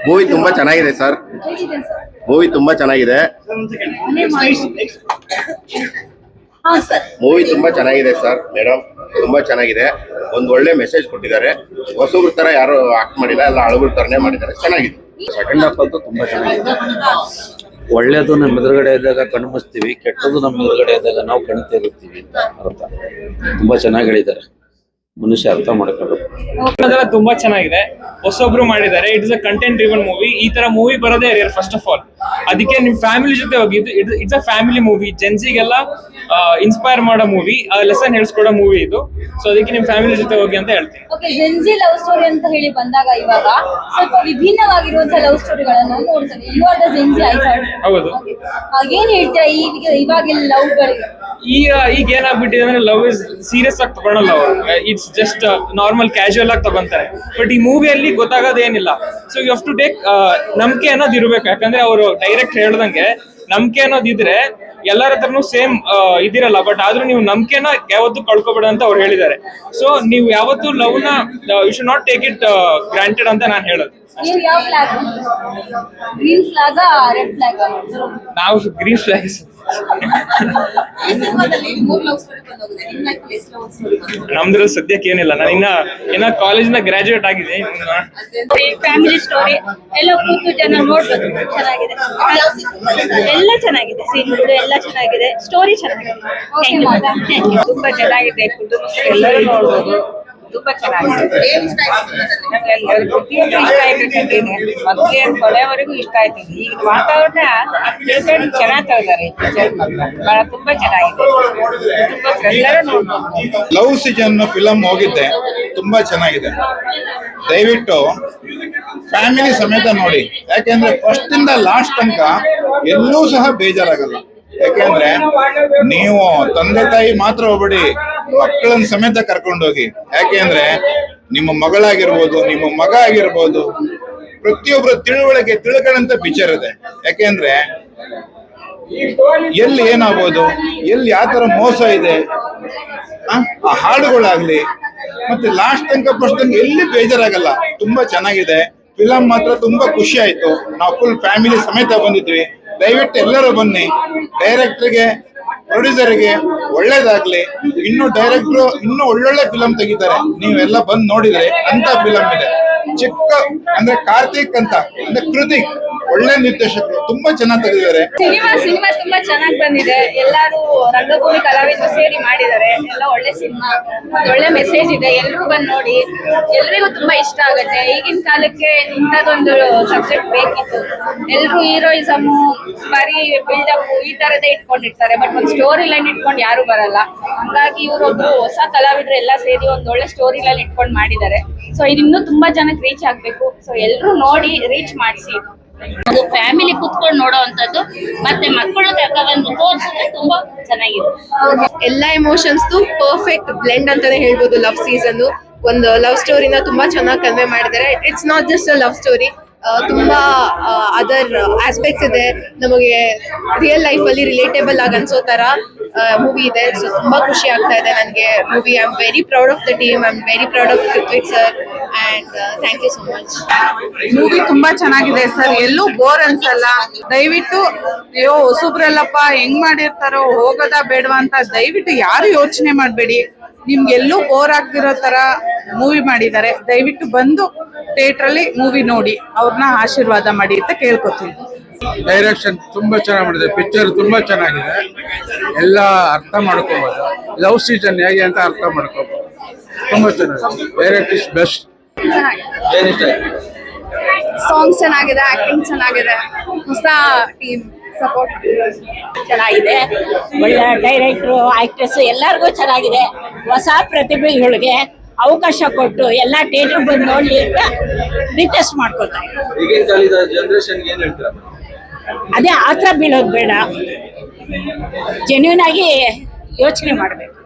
Movie ತುಂಬಾ ಚೆನ್ನಾಗಿದೆ sir. Movie ತುಂಬಾ ಚೆನ್ನಾಗಿದೆ. ಮೂವಿ ತುಂಬಾ ಚೆನ್ನಾಗಿದೆ ಸರ್ ಮೇಡಮ್. ತುಂಬಾ ಚೆನ್ನಾಗಿದೆ. ಒಂದು ಒಳ್ಳೆ ಮೆಸೇಜ್ ಕೊಟ್ಟಿದ್ದಾರೆ. ಹೊಸಬ್ರ ತರ ಯಾರು ಆಕ್ಟ್ ಮಾಡಿಲ್ಲ, ಎಲ್ಲ ಹಳಬ್ರ ತರನೇ ಮಾಡಿದ್ದಾರೆ. ಚೆನ್ನಾಗಿದೆ. ಸೆಕೆಂಡ್ ಹಾಫ್ ಅಂತೂ ತುಂಬಾ ಚೆನ್ನಾಗಿದೆ. ಒಳ್ಳೇದು ನಮ್ಮ ಎದುರುಗಡೆ ಇದ್ದಾಗ ಕಣ್ಮುಸ್ತೀವಿ, ಕೆಟ್ಟದ್ದು ನಮ್ಮ ಎದುರುಗಡೆ ಇದ್ದಾಗ ನಾವು ಕಣ್ ತೆಗಿತೀವಿ ಅಂತ ಅರ್ಥ. ತುಂಬಾ ಚೆನ್ನಾಗಿ ಹೇಳಿದ್ದಾರೆ, ಮನುಷ್ಯ ಅರ್ಥ ಮಾಡ್ಕೋಬೇಕು. ತುಂಬಾ ಚೆನ್ನಾಗಿದೆ. ಹೊಸೊಬ್ರು ಮಾಡಿದ್ದಾರೆ. It is a content driven movie. ಈ ತರ ಮೂವಿ ಬರೋದೇ ರೇರ್ ಫಸ್ಟ್ ಆಫ್ ಆಲ್. ಅದಕ್ಕೆ ನಿಮ್ ಫ್ಯಾಮಿಲಿ ಜೊತೆ ಹೋಗಿ. It's a family movie. ಜೆನ್ಸಿಗೆಲ್ಲ ಇನ್ಸ್ಪೈರ್ ಮಾಡೋ ಮೂವಿ, ಲೆಸನ್ ಹೇಳ್ಸ್ಕೊಡೋ ಮೂವಿ ಇದು. ಸೊ ಅದಕ್ಕೆ ನಿಮ್ ಫ್ಯಾಮಿಲಿ ಜೊತೆ ಹೋಗಿ ಅಂತ ಹೇಳ್ತೀನಿ. ಓಕೆ, ಜೆನ್ಸಿ ಲವ್ ಸ್ಟೋರಿ ಅಂತ ಹೇಳಿ ಬಂದಾಗ ಇವಾಗ ಸ್ವಲ್ಪ ವಿಭಿನ್ನವಾಗಿರುವಂತಹ ಲವ್ ಸ್ಟೋರಿಗಳನ್ನು ನೋಡ್ತಾರೆ. You are the Gen Z I thought. ಹೌದು. ಏನ್ ಹೇಳ್ತೀರಾ ಇವಾಗಿನ ಲವ್ಗಳಿಗೆ? ಈಗ ಏನಾಗ್ಬಿಟ್ಟಿದೆ ಅಂದ್ರೆ ಲವ್ ಇಸ್ ಸೀರಿಯಸ್ ಆಗಿ ತಗೊಳಲ್ಲ ಅವರು. ಇಟ್ಸ್ ಜಸ್ಟ್ ನಾರ್ಮಲ್ ಕ್ಯಾಶುಯಲ್ ಆಗಿ ತಗೊಂತಾರೆ. ಬಟ್ ಈ ಮೂವಿಯಲ್ಲಿ ಗೊತ್ತಾಗೋದೇನಿಲ್ಲ. So you have to take ನಂಬಿಕೆ ಅನ್ನೋದು ಇರ್ಬೇಕು. ಯಾಕಂದ್ರೆ ಅವರು ಡೈರೆಕ್ಟ್ ಹೇಳ್ದಂಗೆ ನಂಬಿಕೆ ಅನ್ನೋದಿದ್ರೆ ಎಲ್ಲರ ಹತ್ರನೂ ಸೇಮ್ ಇದಿರಲ್ಲ. ಬಟ್ ಆದ್ರೂ ನೀವು ನಂಬಿಕೆನ ಯಾವತ್ತೂ ಕಳ್ಕೊಬೇಡ ಅಂತ ಅವ್ರು ಹೇಳಿದ್ದಾರೆ. ಸೊ ನೀವು ಯಾವತ್ತೂ ಲವ್ ನ you should not take it granted ಅಂತ ನಾನು ಹೇಳೋದು. ಯಾವ flag? Green flag, red flag? ನಾವು ಗ್ರೀನ್ ಫ್ಲಾಗ್. ನಮ್ದ್ರಲ್ಲಿ ಸದ್ಯಕ್ಕೆ ಏನಿಲ್ಲ. ನಾನು ಇನ್ನ ಕಾಲೇಜಿನ ಗ್ರಾಜುಯೇಟ್ ಆಗಿದೆ. ಫ್ಯಾಮಿಲಿ ಸ್ಟೋರಿ ಎಲ್ಲ ಕೂತು ಜನ ನೋಡ್ಬೋದು. ಚೆನ್ನಾಗಿದೆ, ಎಲ್ಲ ಚೆನ್ನಾಗಿದೆ. ಸೀನ್ಗಳು ಎಲ್ಲ ಚೆನ್ನಾಗಿದೆ, ಸ್ಟೋರಿ ಚೆನ್ನಾಗಿದೆ. ತುಂಬಾ ಚೆನ್ನಾಗಿದೆ. ಎಲ್ಲರೂ ನೋಡ್ಬೋದು. ತುಂಬಾ ಚೆನ್ನಾಗಿದೆ. ಪ್ರತಿಯೊಂದು ಇಷ್ಟ ಆಯ್ತದೆ. ಮತ್ತೆ ಕೊನೆಯವರೆಗೂ ಇಷ್ಟ ಆಯ್ತದೆ. ಈಗ ವಾತಾವರಣ ತಿಳ್ಕೊಂಡು ಚೆನ್ನಾಗಿ ತಗೊಂಡಾರೆ. ಬಹಳ ತುಂಬಾ ಚೆನ್ನಾಗಿದೆ. ತುಂಬಾ ಎಲ್ಲರೂ ನೋಡ್ಬೋದು. ಲವ್ ಸೀಸನ್ ಫಿಲಂ ಹೋಗಿದ್ದೆ, ತುಂಬಾ ಚೆನ್ನಾಗಿದೆ. ದಯವಿಟ್ಟು ಫ್ಯಾಮಿಲಿ ಸಮೇತ ನೋಡಿ. ಯಾಕೆಂದ್ರೆ ಫಸ್ಟ್ ಇಂದ ಲಾಸ್ಟ್ ತನಕ ಎಲ್ಲೂ ಸಹ ಬೇಜಾರಾಗಲ್ಲ. ಯಾಕೆಂದ್ರೆ ನೀವು ತಂದೆ ತಾಯಿ ಮಾತ್ರ ಹೋಗ್ಬೇಡಿ, ಮಕ್ಕಳನ್ನ ಸಮೇತ ಕರ್ಕೊಂಡೋಗಿ. ಯಾಕೆಂದ್ರೆ ನಿಮ್ಮ ಮಗಳಾಗಿರ್ಬೋದು, ನಿಮ್ಮ ಮಗ ಆಗಿರ್ಬೋದು, ಪ್ರತಿಯೊಬ್ಬರ ತಿಳ್ಕೊಳ್ಳಂತ ಪಿಕ್ಚರ್ ಇದೆ. ಯಾಕೆಂದ್ರೆ ಎಲ್ಲಿ ಏನಾಗ್ಬೋದು, ಎಲ್ಲಿ ಯಾವ ತರ ಮೋಸ ಇದೆ, ಆ ಹಾಡುಗಳಾಗ್ಲಿ, ಮತ್ತೆ ಲಾಸ್ಟ್ ತನಕ ಫಸ್ಟ್ ತನಕ ಎಲ್ಲಿ ಬೇಜಾರಾಗಲ್ಲ. ತುಂಬಾ ಚೆನ್ನಾಗಿದೆ ಫಿಲಂ. ಮಾತ್ರ ತುಂಬಾ ಖುಷಿ ಆಯ್ತು. ನಾವು ಫುಲ್ ಫ್ಯಾಮಿಲಿ ಸಮೇತ ಬಂದಿದ್ವಿ. ದಯವಿಟ್ಟು ಎಲ್ಲರೂ ಬನ್ನಿ. ಡೈರೆಕ್ಟರ್ಗೆ, ಪ್ರೊಡ್ಯೂಸರ್ಗೆ ಒಳ್ಳೇದಾಗ್ಲಿ. ಡೈರೆಕ್ಟ್ರು ಇನ್ನೂ ಒಳ್ಳೊಳ್ಳೆ ಫಿಲಂ ತೆಗಿತಾರೆ. ನೀವೆಲ್ಲ ಬಂದು ನೋಡಿದ್ರೆ ಅಂತ ಫಿಲಂ ಇದೆ. ಚಿಕ್ಕ ಅಂದ್ರೆ ಕಾರ್ತಿಕ್ ಅಂತ, ಅಂದ್ರೆ ಕೃತಿಕ್ ಒಳ್ಳೆ ನಿರ್ದೇಶಕರು, ತುಂಬಾ ಚೆನ್ನಾಗಿ ತೆಗೆದಿದ್ದಾರೆ. ಸಿನಿಮಾ ತುಂಬಾ ಚೆನ್ನಾಗಿ ಬಂದಿದೆ. ಎಲ್ಲರೂ ರಂಗಭೂಮಿ ಕಲಾವಿದರು ಸೇರಿ ಮಾಡಿದ್ದಾರೆ. ಎಲ್ಲ ಒಳ್ಳೆ ಸಿನಿಮಾ, ಒಳ್ಳೆ ಮೆಸೇಜ್ ಇದೆ. ಎಲ್ಲರೂ ಬಂದು ನೋಡಿ. ಎಲ್ರಿಗೂ ತುಂಬಾ ಇಷ್ಟ ಆಗುತ್ತೆ. ಈಗಿನ ಕಾಲಕ್ಕೆ ಇಂಥದ್ದೊಂದು ಸಬ್ಜೆಕ್ಟ್ ಬೇಕಿತ್ತು. ಎಲ್ರು ಹೀರೋಯಿಸಮ್, ಬರೀ ಬಿಲ್ಡಪ್ ಈ ತರದೇ ಇಟ್ಕೊಂಡಿರ್ತಾರೆ. ಬಟ್ ಒಂದು ಸ್ಟೋರಿ ಲೈನ್ ಇಟ್ಕೊಂಡು ಯಾರು ಬರಲ್ಲ. ಹಂಗಾಗಿ ಇವರೊಬ್ರು ಹೊಸ ಕಲಾವಿದರು ಎಲ್ಲ ಸೇರಿ ಒಂದು ಒಳ್ಳೆ ಸ್ಟೋರಿ ಲೈನ್ ಇಟ್ಕೊಂಡು ಮಾಡಿದ್ದಾರೆ. ಸೊ ಇದು ಇನ್ನೂ ತುಂಬಾ ಜನಕ್ಕೆ ರೀಚ್ ಆಗ್ಬೇಕು. ಸೊ ಎಲ್ರು ನೋಡಿ ರೀಚ್ ಮಾಡಿಸಿ. ಅದು ಫ್ಯಾಮಿಲಿ ಕುತ್ಕೊಂಡು ನೋಡೋವಂಥದ್ದು. ಮತ್ತೆ ಮಕ್ಕಳು ಕರ್ಕೊಂಡ್ಬಂದು ತೋರಿಸಿದ್ರೆ ತುಂಬಾ ಚೆನ್ನಾಗಿದೆ. ಎಲ್ಲ ಎಮೋಷನ್ಸ್ ಪರ್ಫೆಕ್ಟ್ ಬ್ಲೆಂಡ್ ಅಂತಾನೆ ಹೇಳ್ಬೋದು. ಲವ್ ಸೀಸನ್ ಒಂದು ಲವ್ ಸ್ಟೋರಿನ ತುಂಬಾ ಚೆನ್ನಾಗಿ ಕನ್ವೆ ಮಾಡಿದ್ದಾರೆ. It's not just a love story, ತುಂಬಾ ಅದರ್ ಆಸ್ಪೆಕ್ಟ್ಸ್ ಇದೆ. ನಮಗೆ ರಿಯಲ್ ಲೈಫ್ ಅಲ್ಲಿ ರಿಲೇಟೇಬಲ್ ಆಗಿ ಅನ್ಸೋ ತರ ಮೂವಿ ಇದೆ. ಸೊ ತುಂಬಾ ಖುಷಿ ಆಗ್ತಾ ಇದೆ ನನಗೆ movie. I am very proud of the team. I am very proud of Krithik sir and thank you so much. Movie ತುಂಬಾ ಚೆನ್ನಾಗಿದೆ ಸರ್. ಎಲ್ಲೂ ಬೋರ್ ಅನ್ಸಲ್ಲ. ದಯವಿಟ್ಟು ಅಯ್ಯೋ ಹೊಸಬ್ರಲ್ಲಪ್ಪ ಹೆಂಗ್ ಮಾಡಿರ್ತಾರೋ, ಹೋಗೋದಾ ಬೇಡವಾ ಅಂತ ದಯವಿಟ್ಟು ಯಾರು ಯೋಚನೆ ಮಾಡಬೇಡಿ. ನಿಮ್ಗೆಲ್ಲೂ ಬೋರ್ ಆಗ್ತಿರೋ ತರ ಮೂವಿ ಮಾಡಿದ್ದಾರೆ. ದಯವಿಟ್ಟು ಬಂದು ಥಿಯೇಟರ್ ಅಲ್ಲಿ ಮೂವಿ ನೋಡಿ ಅವ್ರನ್ನ ಆಶೀರ್ವಾದ ಮಾಡಿ ಅಂತ ಕೇಳ್ಕೊತೀನಿ. ಡೈರೆಕ್ಷನ್ ತುಂಬಾ ಚೆನ್ನಾಗಿ ಮಾಡಿದೆ. ಪಿಕ್ಚರ್ ತುಂಬಾ ಚೆನ್ನಾಗಿದೆ. ಎಲ್ಲ ಅರ್ಥ ಮಾಡ್ಕೋಬಹುದು. ಲವ್ ಸೀಸನ್ ಹೇಗೆ ಅಂತ ಅರ್ಥ ಮಾಡ್ಕೋಬಹುದು. ತುಂಬಾ ಚೆನ್ನಾಗಿದೆ. Direct is best. ಸಾಂಗ್ಸ್ ಚೆನ್ನಾಗಿದೆ, ಆಕ್ಟಿಂಗ್ ಚೆನ್ನಾಗಿದೆ, ಹೊಸ ಟೀಮ್ ಸಪೋರ್ಟ್ ಚೆನ್ನಾಗಿದೆ. ಒಳ್ಳೆ ಡೈರೆಕ್ಟ್ರು, ಆಕ್ಟ್ರೆಸ್ ಎಲ್ಲರಿಗೂ ಚೆನ್ನಾಗಿದೆ. ಹೊಸ ಪ್ರತಿಭೆಗಳಿಗೆ ಅವಕಾಶ ಕೊಟ್ಟು ಎಲ್ಲ ಥಿಯೇಟರ್ ಬಂದು ನೋಡ್ಲಿ ಅಂತ ರಿಕ್ವೆಸ್ಟ್ ಮಾಡ್ಕೊತಾರೆ. ಅದೇ ಆತರ ಬೀಳೋದು ಬೇಡ. ಜೆನ್ಯೂನ್ ಆಗಿ ಯೋಚನೆ ಮಾಡಬೇಕು.